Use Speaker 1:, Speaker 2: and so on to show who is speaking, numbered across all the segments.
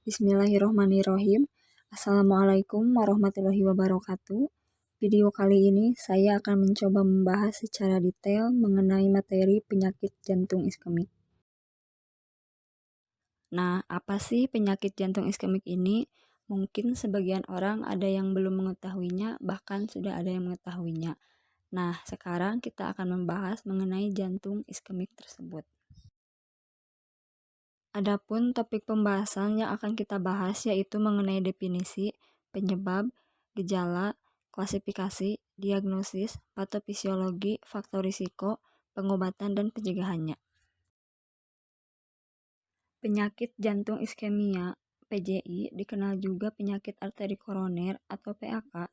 Speaker 1: Bismillahirrohmanirrohim. Assalamualaikum warahmatullahi wabarakatuh. Video kali ini saya akan mencoba membahas secara detail mengenai materi penyakit jantung iskemik. Nah, apa sih penyakit jantung iskemik ini? Mungkin sebagian orang ada yang belum mengetahuinya, bahkan sudah ada yang mengetahuinya. Nah, sekarang kita akan membahas mengenai jantung iskemik tersebut. Adapun topik pembahasan yang akan kita bahas yaitu mengenai definisi, penyebab, gejala, klasifikasi, diagnosis, patofisiologi, faktor risiko, pengobatan, dan pencegahannya. Penyakit jantung iskemia (PJI) dikenal juga penyakit arteri koroner atau PAK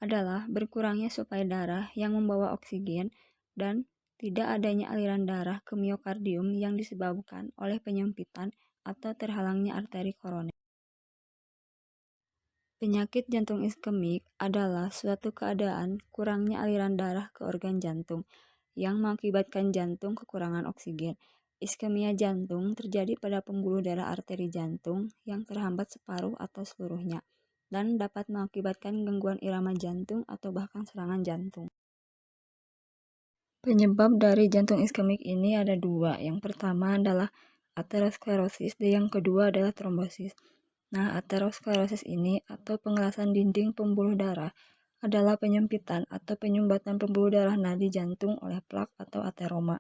Speaker 1: adalah berkurangnya suplai darah yang membawa oksigen dan tidak adanya aliran darah ke miokardium yang disebabkan oleh penyempitan atau terhalangnya arteri koroner. Penyakit jantung iskemik adalah suatu keadaan kurangnya aliran darah ke organ jantung yang mengakibatkan jantung kekurangan oksigen. Iskemia jantung terjadi pada pembuluh darah arteri jantung yang terhambat separuh atau seluruhnya dan dapat mengakibatkan gangguan irama jantung atau bahkan serangan jantung. Penyebab dari jantung iskemik ini ada dua. Yang pertama adalah aterosklerosis dan yang kedua adalah trombosis. Nah, aterosklerosis ini atau pengelasan dinding pembuluh darah adalah penyempitan atau penyumbatan pembuluh darah nadi jantung oleh plak atau ateroma.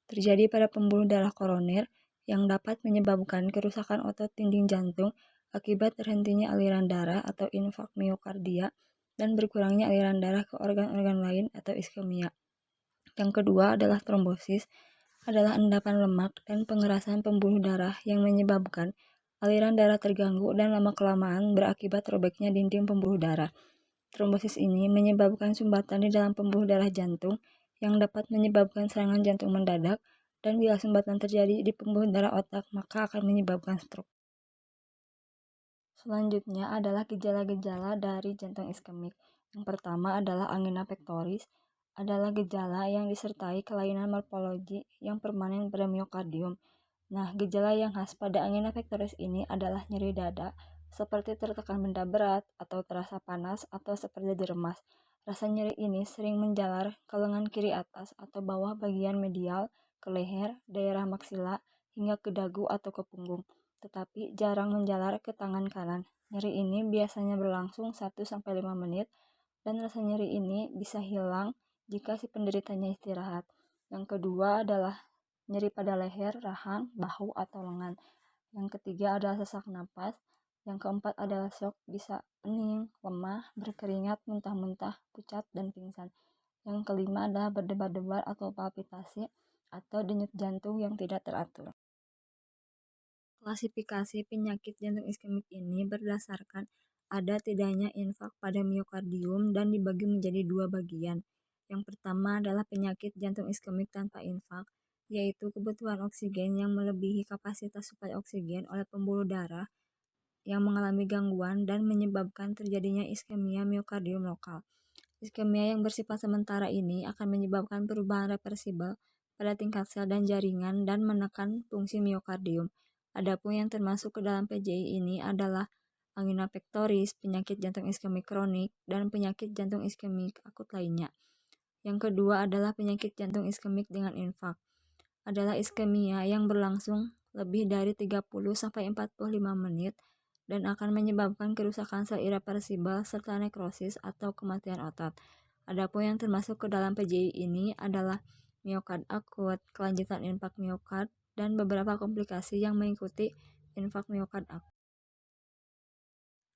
Speaker 1: Terjadi pada pembuluh darah koroner yang dapat menyebabkan kerusakan otot dinding jantung akibat terhentinya aliran darah atau infark miokardia dan berkurangnya aliran darah ke organ-organ lain atau iskemia. Yang kedua adalah trombosis, adalah endapan lemak dan pengerasan pembuluh darah yang menyebabkan aliran darah terganggu dan lama-kelamaan berakibat robeknya dinding pembuluh darah. Trombosis ini menyebabkan sumbatan di dalam pembuluh darah jantung yang dapat menyebabkan serangan jantung mendadak, dan bila sumbatan terjadi di pembuluh darah otak maka akan menyebabkan stroke. Selanjutnya adalah gejala-gejala dari jantung iskemik. Yang pertama adalah angina pectoris, adalah gejala yang disertai kelainan morfologi yang permanen pada miokardium. Nah, gejala yang khas pada angina pectoris ini adalah nyeri dada, seperti tertekan benda berat, atau terasa panas, atau seperti diremas. Rasa nyeri ini sering menjalar ke lengan kiri atas atau bawah bagian medial, ke leher, daerah maksila, hingga ke dagu atau ke punggung, tetapi jarang menjalar ke tangan kanan. Nyeri ini biasanya berlangsung 1-5 menit, dan rasa nyeri ini bisa hilang jika si penderitanya istirahat. Yang kedua adalah nyeri pada leher, rahang, bahu, atau lengan. Yang ketiga adalah sesak napas. Yang keempat adalah shock, bisa pening, lemah, berkeringat, muntah-muntah, pucat, dan pingsan. Yang kelima adalah berdebar-debar atau palpitasi atau denyut jantung yang tidak teratur. Klasifikasi penyakit jantung iskemik ini berdasarkan ada tidaknya infark pada miokardium dan dibagi menjadi dua bagian. Yang pertama adalah penyakit jantung iskemik tanpa infark, yaitu kebutuhan oksigen yang melebihi kapasitas suplai oksigen oleh pembuluh darah yang mengalami gangguan dan menyebabkan terjadinya iskemia miokardium lokal. Iskemia yang bersifat sementara ini akan menyebabkan perubahan reversibel pada tingkat sel dan jaringan dan menekan fungsi miokardium. Adapun yang termasuk ke dalam PJI ini adalah angina pectoris, penyakit jantung iskemik kronik, dan penyakit jantung iskemik akut lainnya. Yang kedua adalah penyakit jantung iskemik dengan infark. Adalah iskemia yang berlangsung lebih dari 30-45 menit dan akan menyebabkan kerusakan sel irreversibel serta nekrosis atau kematian otot. Adapun yang termasuk ke dalam PJI ini adalah miokard akut, kelanjutan infark miokard, dan beberapa komplikasi yang mengikuti infark miokard akut.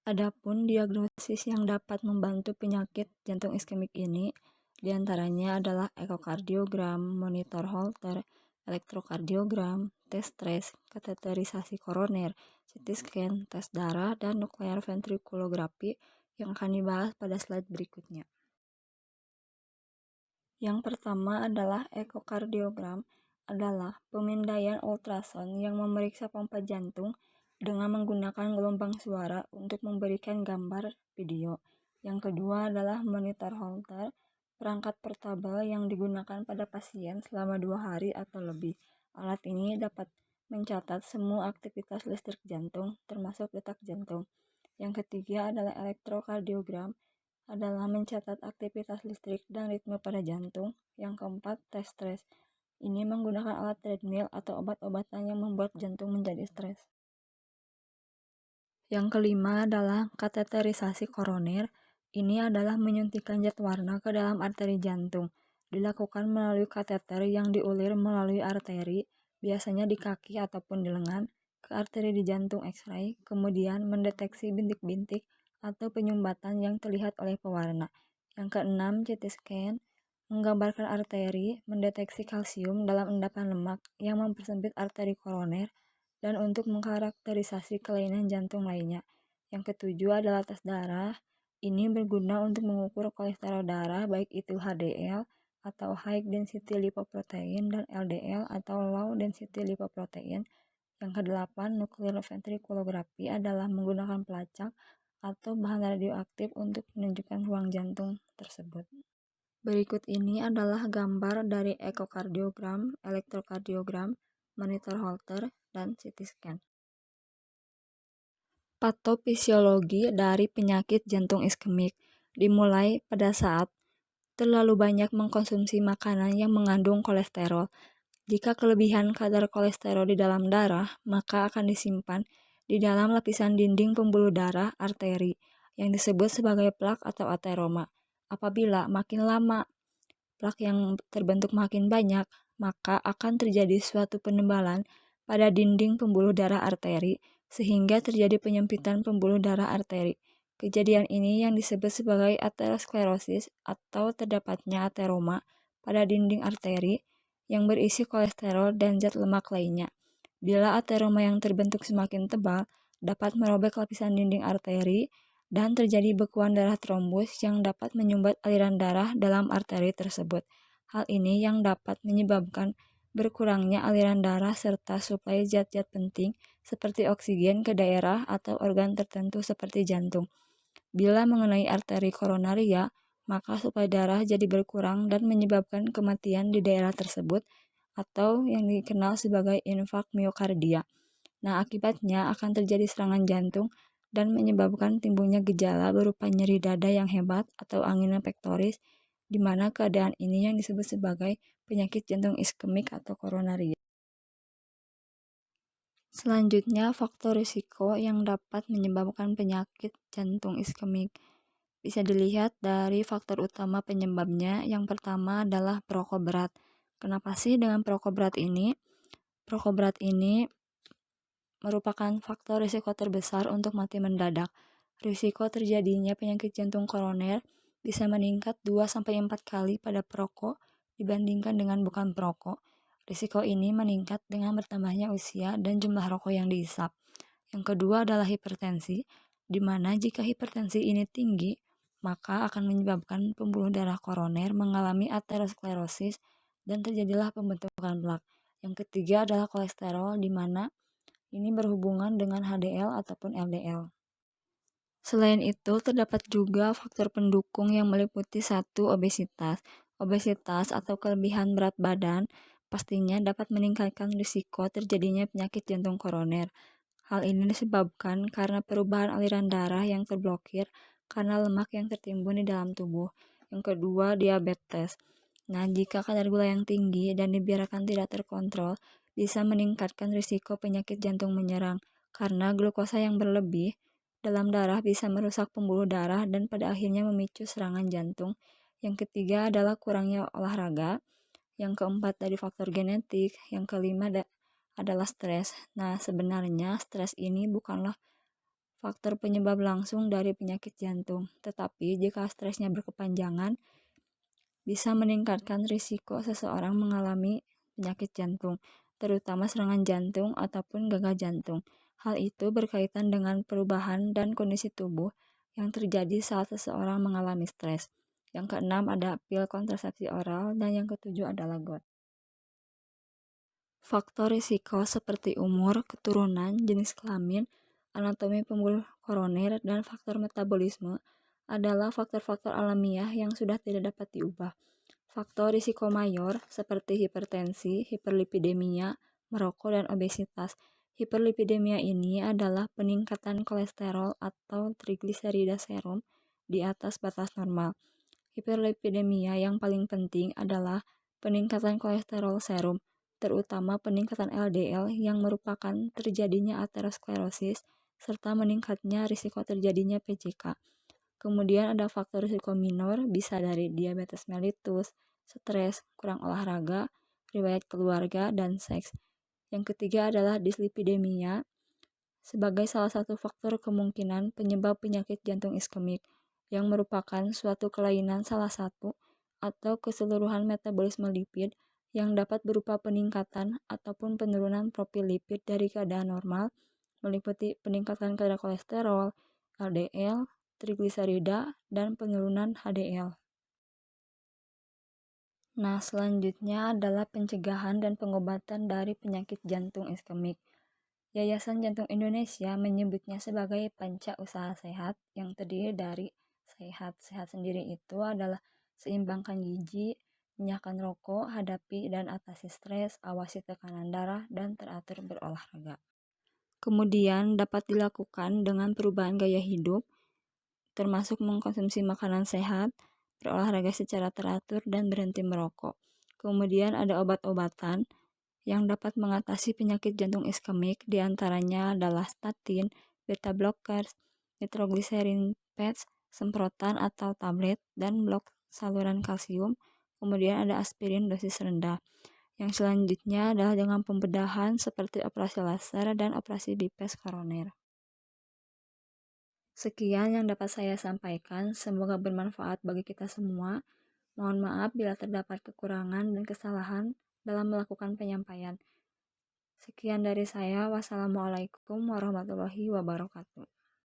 Speaker 1: Adapun diagnosis yang dapat membantu penyakit jantung iskemik ini diantaranya adalah ekokardiogram, monitor Holter, elektrokardiogram, tes stres, kateterisasi koroner, CT scan, tes darah, dan nuklear ventrikulografi yang akan dibahas pada slide berikutnya. Yang pertama adalah ekokardiogram, adalah pemindaian ultrasound yang memeriksa pompa jantung dengan menggunakan gelombang suara untuk memberikan gambar video. Yang kedua adalah monitor Holter, perangkat portabel yang digunakan pada pasien selama 2 hari atau lebih. Alat ini dapat mencatat semua aktivitas listrik jantung, termasuk detak jantung. Yang ketiga adalah elektrokardiogram, adalah mencatat aktivitas listrik dan ritme pada jantung. Yang keempat, tes stres. Ini menggunakan alat treadmill atau obat-obatan yang membuat jantung menjadi stres. Yang kelima adalah kateterisasi koroner. Ini adalah menyuntikkan zat warna ke dalam arteri jantung. Dilakukan melalui kateter yang diulir melalui arteri, biasanya di kaki ataupun di lengan, ke arteri di jantung X-ray, kemudian mendeteksi bintik-bintik atau penyumbatan yang terlihat oleh pewarna. Yang keenam, CT scan, menggambarkan arteri, mendeteksi kalsium dalam endapan lemak yang mempersempit arteri koroner, dan untuk mengkarakterisasi kelainan jantung lainnya. Yang ketujuh adalah tes darah. Ini berguna untuk mengukur kolesterol darah baik itu HDL atau high density lipoprotein dan LDL atau low density lipoprotein. Yang kedelapan, nuklir ventriculografi adalah menggunakan pelacak atau bahan radioaktif untuk menunjukkan ruang jantung tersebut. Berikut ini adalah gambar dari ekokardiogram, elektrokardiogram, monitor Holter, dan CT scan. Patofisiologi dari penyakit jantung iskemik dimulai pada saat terlalu banyak mengkonsumsi makanan yang mengandung kolesterol. Jika kelebihan kadar kolesterol di dalam darah, maka akan disimpan di dalam lapisan dinding pembuluh darah arteri yang disebut sebagai plak atau ateroma. Apabila makin lama plak yang terbentuk makin banyak, maka akan terjadi suatu penebalan pada dinding pembuluh darah arteri sehingga terjadi penyempitan pembuluh darah arteri. Kejadian ini yang disebut sebagai aterosklerosis atau terdapatnya ateroma pada dinding arteri yang berisi kolesterol dan zat lemak lainnya. Bila ateroma yang terbentuk semakin tebal, dapat merobek lapisan dinding arteri dan terjadi bekuan darah trombus yang dapat menyumbat aliran darah dalam arteri tersebut. Hal ini yang dapat menyebabkan berkurangnya aliran darah serta suplai zat-zat penting seperti oksigen ke daerah atau organ tertentu seperti jantung. Bila mengenai arteri koronaria, maka suplai darah jadi berkurang dan menyebabkan kematian di daerah tersebut atau yang dikenal sebagai infak miokardia. Nah, akibatnya akan terjadi serangan jantung dan menyebabkan timbulnya gejala berupa nyeri dada yang hebat atau angina pectoris, di mana keadaan ini yang disebut sebagai penyakit jantung iskemik atau koronaria. Selanjutnya, faktor risiko yang dapat menyebabkan penyakit jantung iskemik. Bisa dilihat dari faktor utama penyebabnya. Yang pertama adalah perokok berat. Kenapa sih dengan perokok berat ini? Perokok berat ini merupakan faktor risiko terbesar untuk mati mendadak. Risiko terjadinya penyakit jantung koroner bisa meningkat 2-4 kali pada perokok dibandingkan dengan bukan perokok. Risiko ini meningkat dengan bertambahnya usia dan jumlah rokok yang dihisap. Yang kedua adalah hipertensi, di mana jika hipertensi ini tinggi, maka akan menyebabkan pembuluh darah koroner mengalami aterosklerosis dan terjadilah pembentukan plak. Yang ketiga adalah kolesterol, di mana ini berhubungan dengan HDL ataupun LDL. Selain itu, terdapat juga faktor pendukung yang meliputi 1. Obesitas. Obesitas atau kelebihan berat badan pastinya dapat meningkatkan risiko terjadinya penyakit jantung koroner. Hal ini disebabkan karena perubahan aliran darah yang terblokir karena lemak yang tertimbun di dalam tubuh. Yang kedua, diabetes. Nah, jika kadar gula yang tinggi dan dibiarkan tidak terkontrol, bisa meningkatkan risiko penyakit jantung menyerang, karena glukosa yang berlebih dalam darah bisa merusak pembuluh darah dan pada akhirnya memicu serangan jantung. Yang ketiga adalah kurangnya olahraga. Yang keempat dari faktor genetik. Yang kelima adalah stres. Nah, sebenarnya stres ini bukanlah faktor penyebab langsung dari penyakit jantung, tetapi jika stresnya berkepanjangan, bisa meningkatkan risiko seseorang mengalami penyakit jantung, terutama serangan jantung ataupun gagal jantung. Hal itu berkaitan dengan perubahan dan kondisi tubuh yang terjadi saat seseorang mengalami stres. Yang keenam ada pil kontrasepsi oral dan yang ketujuh adalah GOT. Faktor risiko seperti umur, keturunan, jenis kelamin, anatomi pembuluh koroner, dan faktor metabolisme adalah faktor-faktor alamiah yang sudah tidak dapat diubah. Faktor risiko mayor seperti hipertensi, hiperlipidemia, merokok, dan obesitas. Hiperlipidemia ini adalah peningkatan kolesterol atau trigliserida serum di atas batas normal. Hiperlipidemia yang paling penting adalah peningkatan kolesterol serum, terutama peningkatan LDL yang merupakan terjadinya aterosklerosis serta meningkatnya risiko terjadinya PJK. Kemudian ada faktor risiko minor, bisa dari diabetes mellitus, stres, kurang olahraga, riwayat keluarga, dan seks. Yang ketiga adalah dislipidemia, sebagai salah satu faktor kemungkinan penyebab penyakit jantung iskemik, yang merupakan suatu kelainan salah satu atau keseluruhan metabolisme lipid yang dapat berupa peningkatan ataupun penurunan profil lipid dari keadaan normal, meliputi peningkatan kadar kolesterol, LDL, trigliserida, dan penurunan HDL. Nah, selanjutnya adalah pencegahan dan pengobatan dari penyakit jantung iskemik. Yayasan Jantung Indonesia menyebutnya sebagai panca usaha sehat yang terdiri dari sehat. Sehat sendiri itu adalah seimbangkan gizi, hindarkan rokok, hadapi dan atasi stres, awasi tekanan darah, dan teratur berolahraga. Kemudian dapat dilakukan dengan perubahan gaya hidup, termasuk mengkonsumsi makanan sehat, berolahraga secara teratur, dan berhenti merokok. Kemudian ada obat-obatan yang dapat mengatasi penyakit jantung iskemik, diantaranya adalah statin, beta blockers, nitroglycerin patch, semprotan atau tablet, dan blok saluran kalsium. Kemudian ada aspirin dosis rendah. Yang selanjutnya adalah dengan pembedahan seperti operasi laser dan operasi bypass koroner. Sekian yang dapat saya sampaikan, semoga bermanfaat bagi kita semua. Mohon maaf bila terdapat kekurangan dan kesalahan dalam melakukan penyampaian. Sekian dari saya. Wassalamualaikum warahmatullahi wabarakatuh.